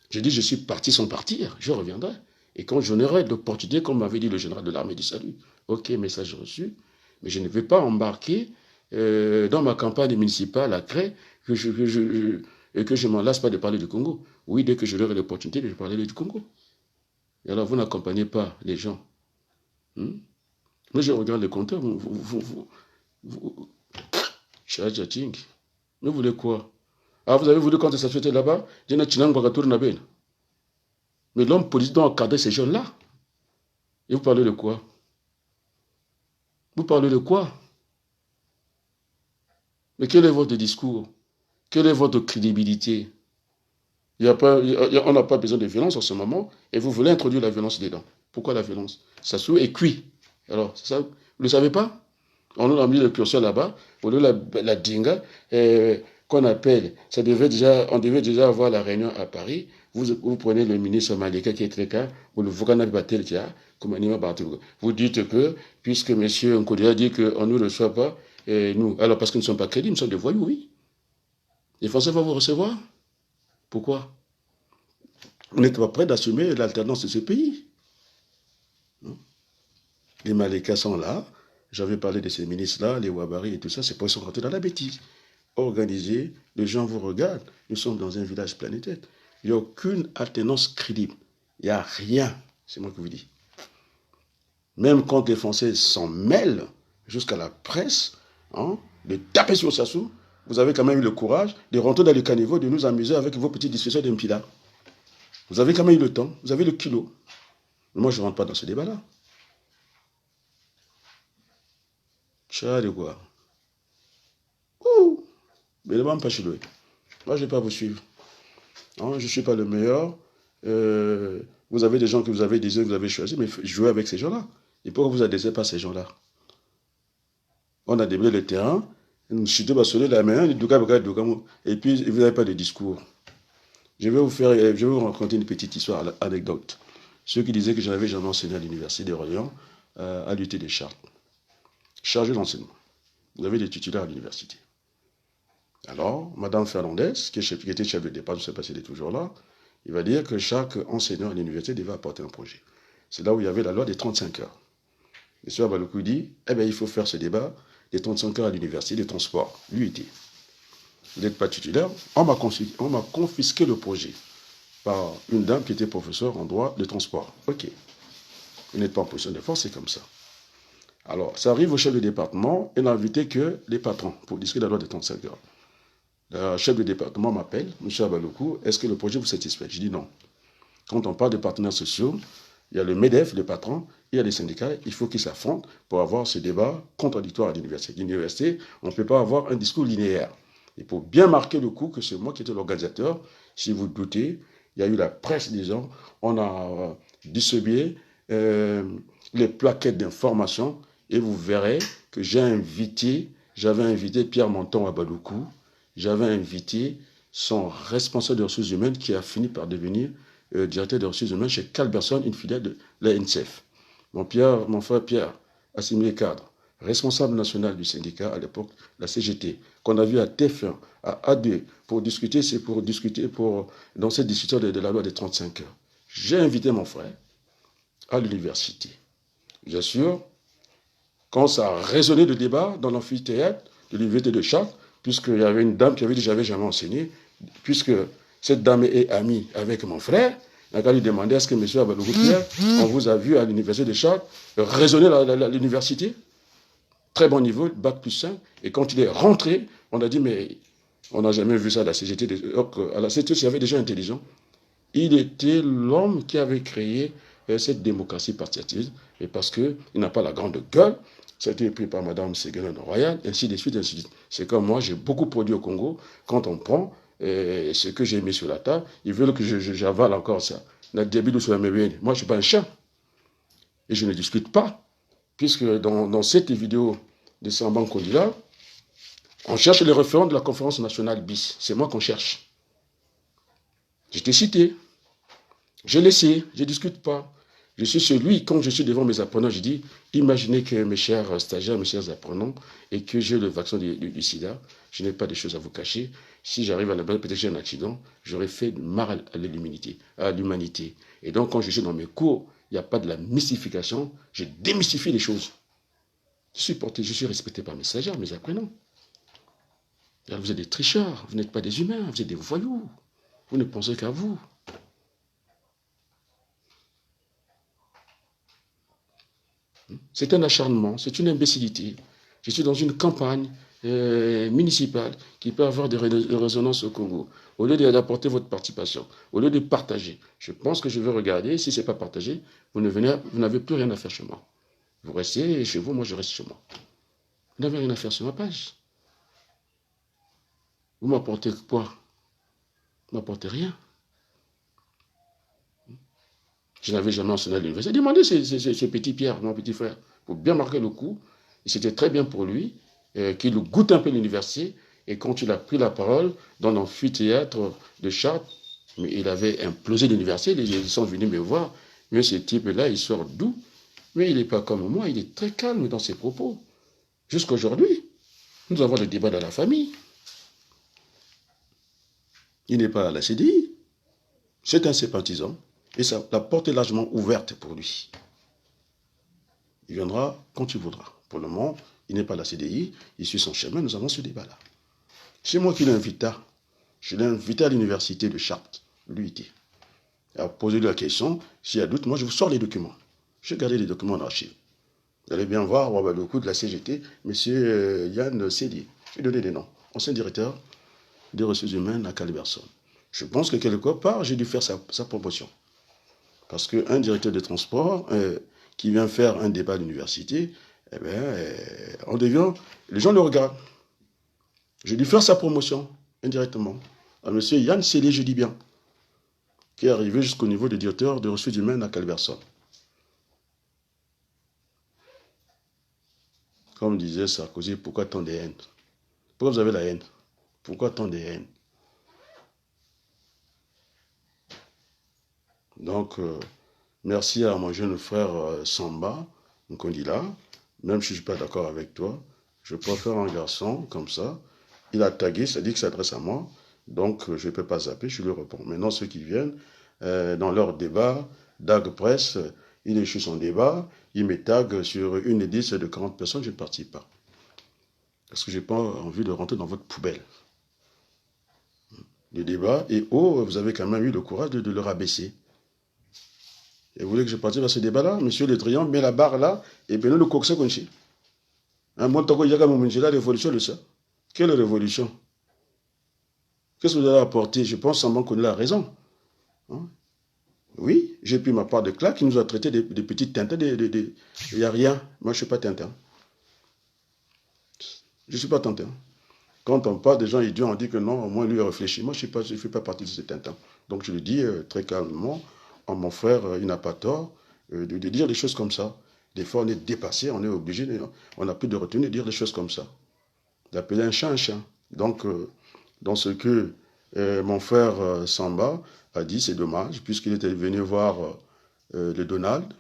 J'ai dit que je suis parti sans partir. Je reviendrai. Et quand j'en aurai l'opportunité, comme m'avait dit le général de l'armée du salut, ok, message reçu, mais je ne vais pas embarquer dans ma campagne municipale à Cré que je m'en lasse pas de parler du Congo. Oui, dès que j'aurai l'opportunité, je parlerai du Congo. Et alors, vous n'accompagnez pas les gens. Moi, je regarde les compteurs. Vous voulez quoi? Ah, vous avez voulu quand ça se fait là-bas? Mais l'homme politique doit encadrer ces gens-là. Et vous parlez de quoi? Vous parlez de quoi? Mais quel est votre discours? Quelle est votre crédibilité? On n'a pas besoin de violence en ce moment, et vous voulez introduire la violence dedans. Pourquoi la violence? Ça se est cuit. Alors, c'est ça, vous ne le savez pas? On nous a mis le curseur là-bas, au lieu de la dinga, qu'on appelle, on devait déjà avoir la réunion à Paris. Vous prenez le ministre Malika qui est très calme, vous dites que, puisque M. Nkodia a dit qu'on ne nous reçoit pas, nous, alors parce que nous ne sommes pas crédibles, nous sommes des voyous, oui. Les Français vont vous recevoir. Pourquoi? Vous n'êtes pas prêts d'assumer l'alternance de ce pays. Les Malékas sont là. J'avais parlé de ces ministres-là, les Wabari et tout ça, c'est pour qu'ils sont rentrés dans la bêtise. Organisés, les gens vous regardent. Nous sommes dans un village planétaire. Il n'y a aucune alternance crédible. Il n'y a rien. C'est moi qui vous dis. Même quand les Français s'en mêlent jusqu'à la presse, de taper sur Sassou, vous avez quand même eu le courage de rentrer dans le caniveau, de nous amuser avec vos petites discussions d'Mpila. Vous avez quand même eu le temps, vous avez le kilo. Mais moi, je ne rentre pas dans ce débat-là. Chat de quoi? Ouh! Mais ne pas chez lui. Moi, je ne vais pas vous suivre. Je ne suis pas le meilleur. Vous avez des gens que vous avez désiré, que vous avez choisi, mais jouez avec ces gens-là. Et pourquoi vous adhérez pas à ces gens-là? On a déblé le terrain, la main, et puis vous n'avez pas de discours. Je vais vous raconter une petite histoire, anecdote. Ceux qui disaient que je n'avais jamais enseigné à l'université d'Orléans, à l'UT des Chartes. Chargé d'enseignement. Vous avez des titulaires à l'université. Alors, Madame Fernandez, qui était chef de départ, je ne sais pas si elle est toujours là, il va dire que chaque enseignant à l'université devait apporter un projet. C'est là où il y avait la loi des 35 heures. M. Abalokou dit, il faut faire ce débat des 35 heures à l'université, des transports, l'UIT. Vous n'êtes pas titulaire, on m'a confisqué le projet par une dame qui était professeure en droit de transport. Ok. Vous n'êtes pas en position de force, c'est comme ça. Alors, ça arrive au chef de département, et n'a invité que les patrons pour discuter de la loi des 35 heures. Le chef de département m'appelle, M. Abalokou, est-ce que le projet vous satisfait? Je dis non. Quand on parle de partenaires sociaux, il y a le MEDEF, le patron, il y a les syndicats, il faut qu'ils s'affrontent pour avoir ce débat contradictoire à l'université. L'université, on ne peut pas avoir un discours linéaire. Il faut bien marquer le coup que c'est moi qui étais l'organisateur. Si vous doutez, il y a eu la presse des gens, on a distribué les plaquettes d'information et vous verrez que j'avais invité Pierre Monton à Abalokou, j'avais invité son responsable des ressources humaines qui a fini par devenir directeur des ressources humaines chez Calberson, une filiale de l'ANCF. Mon frère Pierre, assimilé cadre, responsable national du syndicat à l'époque, la CGT, qu'on a vu à TF1, à A2, dans cette discussion de la loi des 35 heures. J'ai invité mon frère à l'université. J'assure, quand ça a résonné le débat dans l'amphithéâtre de l'université de Chartres, puisqu'il y avait une dame qui avait dit que j'avais jamais enseigné, puisque cette dame est amie avec mon frère, on a lui demander est-ce que M. Abalokou Pierre, on vous a vu à l'université de Chartres résonner l'université? Très bon niveau, bac plus 5. Et quand il est rentré, on a dit mais on n'a jamais vu ça à la CGT. À la CGT, il y avait des gens intelligents. Il était l'homme qui avait créé cette démocratie participative, et parce qu'il n'a pas la grande gueule, ça a été pris par Mme Ségolène Royal, ainsi de suite, ainsi de suite. C'est comme moi, j'ai beaucoup produit au Congo. Quand on prend ce que j'ai mis sur la table, ils veulent que j'avale encore ça. Moi, je ne suis pas un chien. Et je ne discute pas, puisque dans cette vidéo de Samban Kondila, on cherche les référents de la conférence nationale BIS. C'est moi qu'on cherche. J'étais cité. J'ai laissé, je ne discute pas. Je suis celui, quand je suis devant mes apprenants, je dis, imaginez que mes chers stagiaires, mes chers apprenants, et que j'ai le vaccin du sida, je n'ai pas de choses à vous cacher. Si j'arrive à la base, peut-être que j'ai un accident, j'aurais fait mal à l'humanité. Et donc, quand je suis dans mes cours, il n'y a pas de la mystification, je démystifie les choses. Je suis porté, je suis respecté par mes stagiaires, mes apprenants. Alors vous êtes des tricheurs, vous n'êtes pas des humains, vous êtes des voyous. Vous ne pensez qu'à vous. C'est un acharnement, c'est une imbécilité. Je suis dans une campagne municipale qui peut avoir des résonances au Congo. Au lieu d'apporter votre participation, au lieu de partager, je pense que je vais regarder. Si ce n'est pas partagé, vous n'avez plus rien à faire chez moi. Vous restez chez vous, moi je reste chez moi. Vous n'avez rien à faire sur ma page. Vous m'apportez quoi? Vous m'apportez rien. Je n'avais jamais enseigné à l'université. Demandez ce petit Pierre, mon petit frère, pour bien marquer le coup. Et c'était très bien pour lui, qu'il goûte un peu l'université. Et quand il a pris la parole dans l'amphithéâtre de Chartres, mais il avait implosé l'université. Ils sont venus me voir. Mais ce type-là, il sort d'où? Mais il n'est pas comme moi, il est très calme dans ses propos. Jusqu'à aujourd'hui, nous avons le débat dans la famille. Il n'est pas à la CDI. C'est un sympathisant. Et ça, la porte est largement ouverte pour lui. Il viendra quand il voudra. Pour le moment, il n'est pas à la CDI, il suit son chemin, nous avons ce débat-là. C'est moi qui l'invita. Je l'ai invité à l'université de Chartres, l'UIT. À poser la question, s'il y a doute, moi je vous sors les documents. Je vais garder les documents en archive. Vous allez bien voir, le coup de la CGT, M. Yann Sédier. Je vais donner des noms. Ancien directeur des ressources humaines à Caliberson. Je pense que quelque part, j'ai dû faire sa promotion. Parce qu'un directeur de transport qui vient faire un débat à l'université, eh bien, on devient... Les gens le regardent. J'ai dû faire sa promotion, indirectement. À M. Yann Sédier, je dis bien, qui est arrivé jusqu'au niveau de directeur de ressources humaines à Caliberson. Comme disait Sarkozy, pourquoi tant de haine? Pourquoi vous avez la haine? Pourquoi tant de haine? Donc, merci à mon jeune frère Samba Nkondila. Même si je ne suis pas d'accord avec toi, je préfère un garçon comme ça. Il a tagué, ça dit qu'il s'adresse à moi. Donc, je ne peux pas zapper, je lui réponds. Maintenant, ceux qui viennent, dans leur débat, Dag Press, il échoue son débat, il me tague sur une liste de 40 personnes, je ne participe pas. Parce que je n'ai pas envie de rentrer dans votre poubelle. Le débat est haut, vous avez quand même eu le courage de le rabaisser. Et vous voulez que je participe à ce débat-là? Monsieur Le Drian met la barre là, et bien le coq comme ça. Moi, il y a la révolution de ça. Quelle révolution? Qu'est-ce que vous avez apporté? Je pense semblant qu'on a raison. Hein? Oui, j'ai pris ma part de claque, qui nous a traité de petites tintins. Il n'y a rien. Moi, je ne suis pas tintin. Je ne suis pas tintin. Quand on parle des gens idiots, on dit que non, au moins lui réfléchit. Moi, je ne fais pas partie de ces tintins. Donc, je le dis très calmement. Mon frère, il n'a pas tort de dire des choses comme ça. Des fois, on est dépassé, on est obligé, on n'a plus de retenue de dire des choses comme ça. D'appeler un chat un chat. Donc, dans ce que mon frère Samba a dit, c'est dommage, puisqu'il était venu voir le Donald.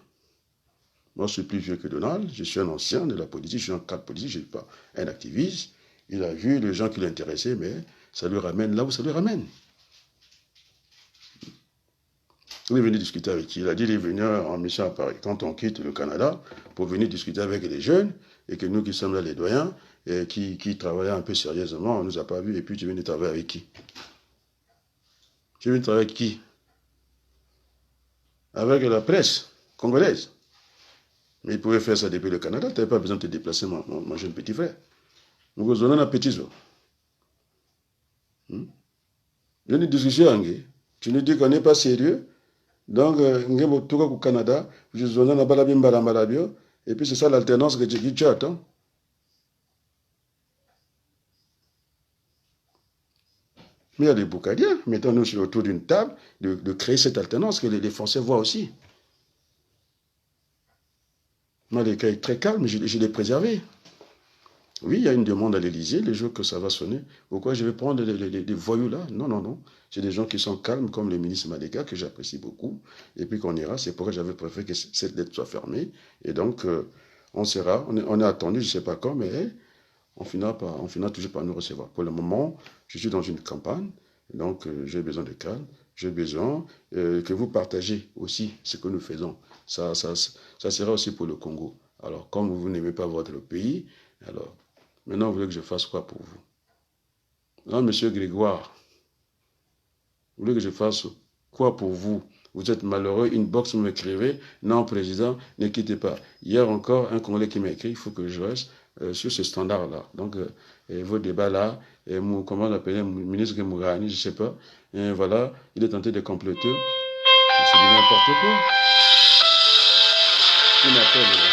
Moi, je suis plus vieux que Donald, je suis un ancien de la politique, je suis un cadre politique, je ne suis pas un activiste. Il a vu les gens qui l'intéressaient, mais ça lui ramène là où ça lui ramène. Il est venu discuter avec qui? Il a dit qu'il est venu en mission à Paris. Quand on quitte le Canada, pour venir discuter avec les jeunes, et que nous qui sommes là les doyens, et qui travaillaient un peu sérieusement, on ne nous a pas vus, et puis tu viens de travailler avec qui? Tu viens de travailler avec qui? Avec la presse congolaise. Mais il pouvait faire ça depuis le Canada, tu n'avais pas besoin de te déplacer, mon jeune petit frère. Nous avons un petit zo. Il y a une discussion, tu nous dis qu'on n'est pas sérieux. Donc, au Canada, et puis c'est ça l'alternance que tu attends. Mais il y a des boucadiens, mettons-nous autour d'une table, de créer cette alternance que les Français voient aussi. Moi, les cas est très calme, je l'ai préservé. Oui, il y a une demande à l'Élysée, les jours que ça va sonner. Pourquoi je vais prendre des voyous là? Non, non, non. C'est des gens qui sont calmes, comme le ministre Maléga, que j'apprécie beaucoup. Et puis qu'on ira. C'est pourquoi j'avais préféré que cette lettre soit fermée. Et donc, on sera, on est attendu, je ne sais pas quand, mais on finira toujours par nous recevoir. Pour le moment, je suis dans une campagne. Donc, j'ai besoin de calme. J'ai besoin que vous partagez aussi ce que nous faisons. Ça sera aussi pour le Congo. Alors, comme vous n'aimez pas votre pays, alors, maintenant, vous voulez que je fasse quoi pour vous? Non, monsieur Grégoire, vous voulez que je fasse quoi pour vous? Vous êtes malheureux, inbox, vous m'écrivez. Non, président, ne quittez pas. Hier encore, un Congolais qui m'a écrit, il faut que je reste sur ce standard-là. Donc, vos débats-là, comment on l'appelait, ministre Mourani, je ne sais pas. Et voilà, il est tenté de compléter. C'est n'importe quoi. Il m'appelle.